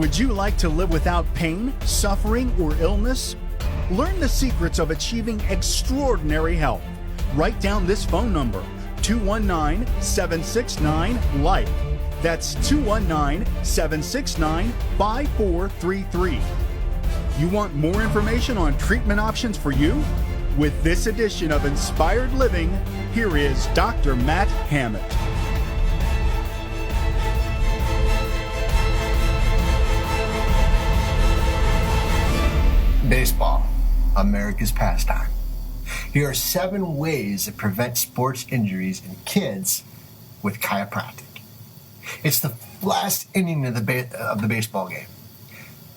Would you like to live without pain, suffering, or illness? Learn the secrets of achieving extraordinary health. Write down this phone number, 219-769-LIFE. That's 219-769-5433. You want more information on treatment options for you? With this edition of Inspired Living, here is Dr. Matt Hammett. Baseball, America's pastime. Here are 7 ways to prevent sports injuries in kids with chiropractic. It's the last inning of the baseball game.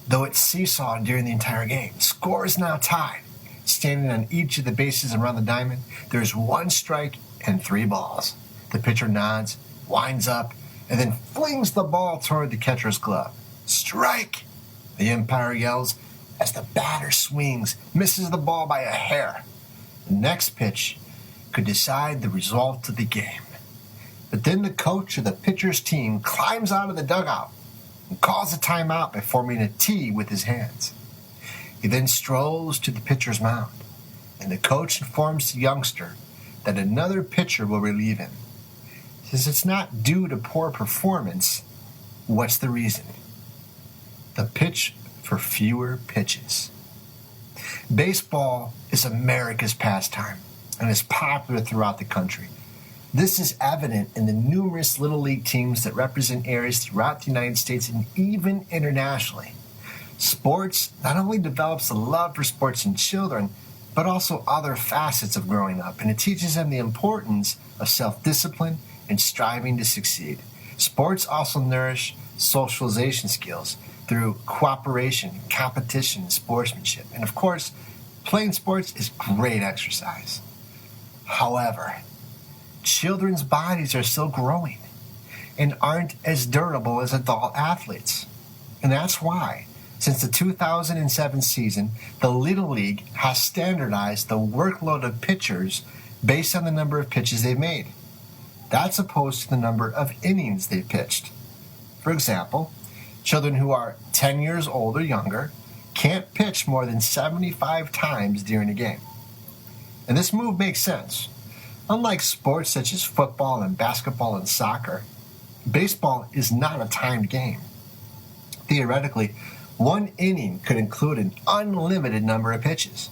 Though it's seesawed during the entire game, the score is now tied. Standing on each of the bases around the diamond, there's 1 strike and 3 balls. The pitcher nods, winds up, and then flings the ball toward the catcher's glove. Strike! The umpire yells as the batter swings, misses the ball by a hair. The next pitch could decide the result of the game. But then the coach of the pitcher's team climbs out of the dugout and calls a timeout by forming a T with his hands. He then strolls to the pitcher's mound, and the coach informs the youngster that another pitcher will relieve him. Since it's not due to poor performance, what's the reason? The pitch for fewer pitches. Baseball is America's pastime and is popular throughout the country. This is evident in the numerous Little League teams that represent areas throughout the United States and even internationally. Sports not only develops a love for sports in children, but also other facets of growing up, and it teaches them the importance of self-discipline and striving to succeed. Sports also nourish socialization skills through cooperation, competition, and sportsmanship. And of course, playing sports is great exercise. However, children's bodies are still growing and aren't as durable as adult athletes. And that's why, since the 2007 season, the Little League has standardized the workload of pitchers based on the number of pitches they've made. That's opposed to the number of innings they've pitched. For example, children who are 10 years old or younger can't pitch more than 75 times during a game. And this move makes sense. Unlike sports such as football and basketball and soccer, baseball is not a timed game. Theoretically, 1 inning could include an unlimited number of pitches,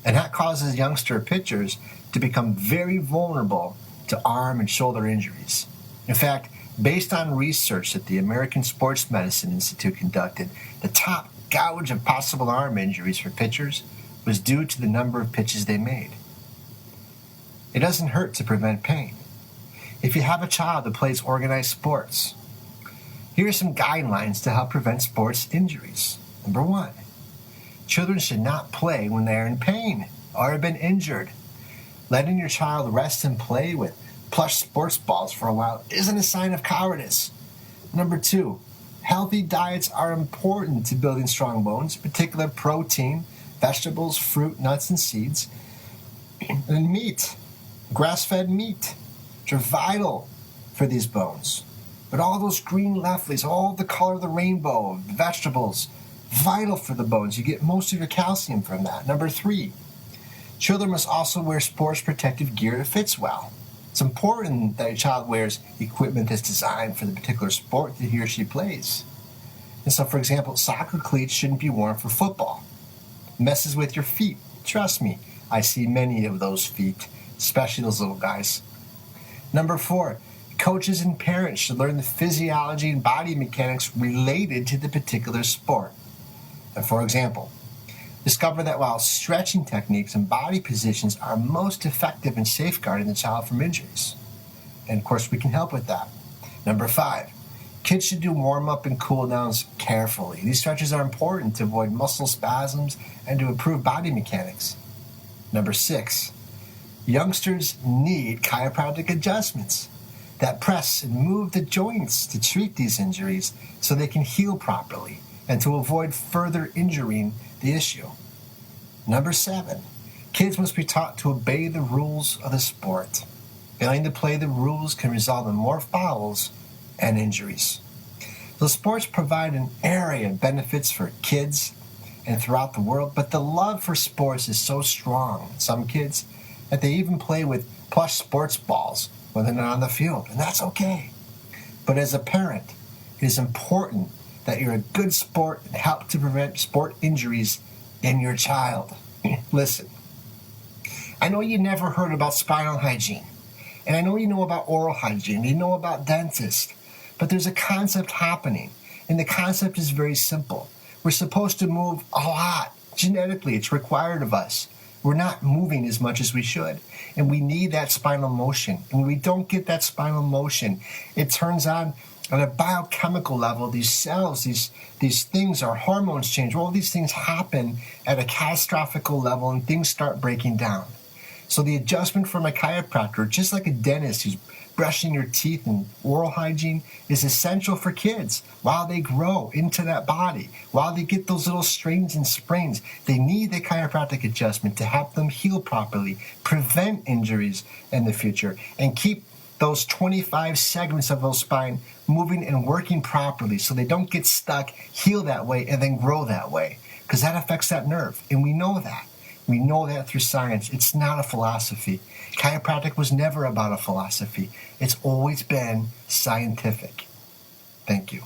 and that causes youngster pitchers to become very vulnerable to arm and shoulder injuries. In fact, based on research that the American Sports Medicine Institute conducted, the top gouge of possible arm injuries for pitchers was due to the number of pitches they made. It doesn't hurt to prevent pain. If you have a child that plays organized sports, here are some guidelines to help prevent sports injuries. Number 1, children should not play when they are in pain or have been injured. Letting your child rest and play with plush sports balls for a while isn't a sign of cowardice. Number 2, healthy diets are important to building strong bones, in particular protein, vegetables, fruit, nuts, and seeds, and meat, grass-fed meat, which are vital for these bones. But all those green leaflets, all the color of the rainbow, vegetables, vital for the bones. You get most of your calcium from that. Number 3, children must also wear sports protective gear that fits well. It's important that your child wears equipment that's designed for the particular sport that he or she plays. And so, for example, soccer cleats shouldn't be worn for football. Messes with your feet. Trust me, I see many of those feet, especially those little guys. Number 4, coaches and parents should learn the physiology and body mechanics related to the particular sport. And for example, discover that while stretching techniques and body positions are most effective in safeguarding the child from injuries. And of course, we can help with that. Number 5, kids should do warm-up and cool-downs carefully. These stretches are important to avoid muscle spasms and to improve body mechanics. Number 6, youngsters need chiropractic adjustments that press and move the joints to treat these injuries so they can heal properly and to avoid further injuring the issue. Number 7, kids must be taught to obey the rules of the sport. Failing to play the rules can result in more fouls and injuries. So sports provide an array of benefits for kids and throughout the world, but the love for sports is so strong in some kids that they even play with plush sports balls when they're not on the field, and that's okay. But as a parent, it is important that you're a good sport and help to prevent sport injuries in your child. Listen, I know you never heard about spinal hygiene, and I know you know about oral hygiene, you know about dentists, but there's a concept happening, and the concept is very simple. We're supposed to move a lot. Genetically, it's required of us. We're not moving as much as we should, and we need that spinal motion. And when we don't get that spinal motion, it turns on a biochemical level. These cells, these things, our hormones change. All these things happen at a catastrophic level, and things start breaking down. So the adjustment from a chiropractor, just like a dentist who's brushing your teeth and oral hygiene, is essential for kids while they grow into that body, while they get those little strains and sprains. They need the chiropractic adjustment to help them heal properly, prevent injuries in the future, and keep those 25 segments of those spine moving and working properly so they don't get stuck, heal that way, and then grow that way, because that affects that nerve, and we know that. We know that through science. It's not a philosophy. Chiropractic was never about a philosophy. It's always been scientific. Thank you.